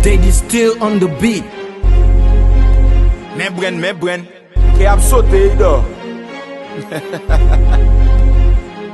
Daddy still on the beat. Men bren, ki ap sote do.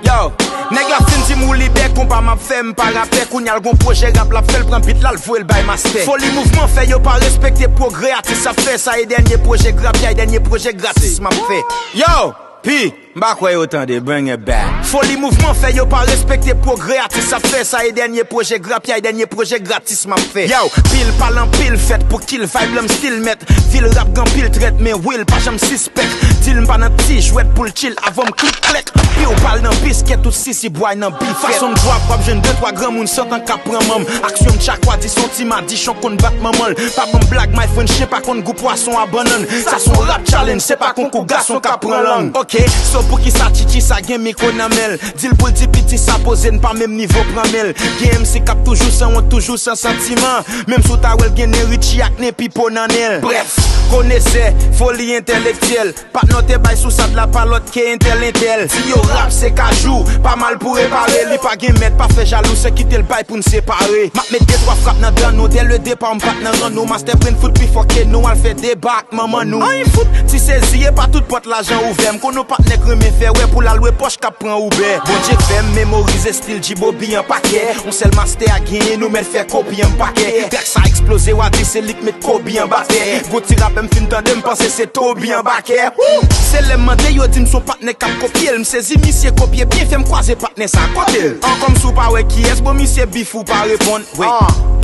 Yo, nèg la fin ti mou libe kon pa m'a fait m'pa rappel qu'on y a gon projet rap la fait prend beat là le voyer le bail master. Folie mouvement fait yo pas respecter progrès artiste ça fait ça et dernier projet grap y a dernier projet gratis m'a fait. Yo, pi m'ba quoi autant de bring it back. Folie mouvement fait yo pas respecter progrès artiste ça fait ça et dernier projet grap y a dernier projet gratis m'a fait. Yo, pile parlant pile fait pour kill vibe l'homme style met. Ville rap grand pile traite mais will pas j'aime suspect. Deal m'pas nan ti jouet pour le chill avant m'click click. Puis on parle dans biscuit tout si boy nan bif. Façon de droit pop jeune 2-3 grands moun sentant qu'a prend mam. Action chaque fois dit son ti m'a dit chon kon bat maman. Pas bon blague my friend chien pas kon goût poisson à banane. Ça son rap challenge c'est pas kon garçon qu'a prend langue. OK, so pour qui ça chichi ça gen micro nan mel. Deal pour di petit ça pose pas même niveau prend mel. Game c'est cap toujours sans honte toujours sans sentiment. Même sous ta wel gen Richie ak ne pipo nan el. Bref, connaissez folie intellectuelle. Pas noter bail sous ça de la palote qui intel. Si yo rap c'est cajou, pas mal pour réparer. Li pas gen mettre pas fait jaloux, c'est quitter le bail pour nous séparer. M'a met deux trois frappes dans nous dès le départ m'pat nan ran nous. Master brain foot puis fuck nous al fait débat maman nous. Ay foot, si saisier pas toute porte l'argent ouvert. M'kon nous pas nek remet faire ouais pour la louer poche cap prend Uber. Bon Dieu fait mémoriser style Djibobi en paquet. On sait le master à gagner nous mettre faire copie en paquet. Dès que ça explosé ou a dit c'est lik met Kobe en baquet. Go ti rap me fin tande m'penser c'est Toby en baquet. C'est le mandé yo dit m'son partenaire cap copier. M'saisi monsieur copier bien fait m'croiser partenaire ça côté. En comme sou pas ouais qui est bon monsieur bifou pas répondre. Oui.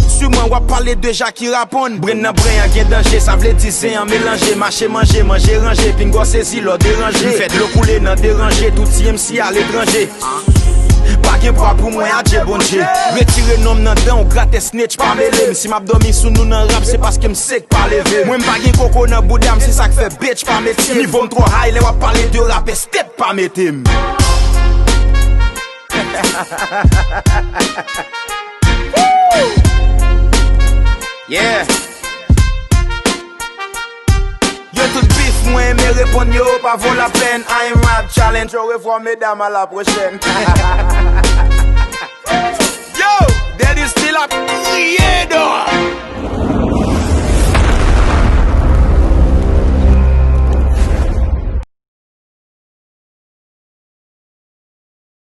Sur moi on va parler de Jacques qui répond. Bren nan bren y'a gen danger, ça vle dire c'est en mélanger, marcher manger ranger, pingo saisi l'or déranger. Fait le couler nan déranger, tout si MC à l'étranger. Pas gen poids pour moi à Dieu bon Dieu. Retirer nom nan dan ou gratte snitch pas mêlé. Si m'a dormi sous nous nan rap c'est parce que m'sek pas lever. Moi m'pas gen coco nan boudam c'est ça que fait bitch pas métier. Niveau trop high les va parler de rap et step pas métier. Yeah. Yo tout bif moi mais répondre yo pas vaut la peine. I'm rap challenge. Au revoir mesdames à la prochaine.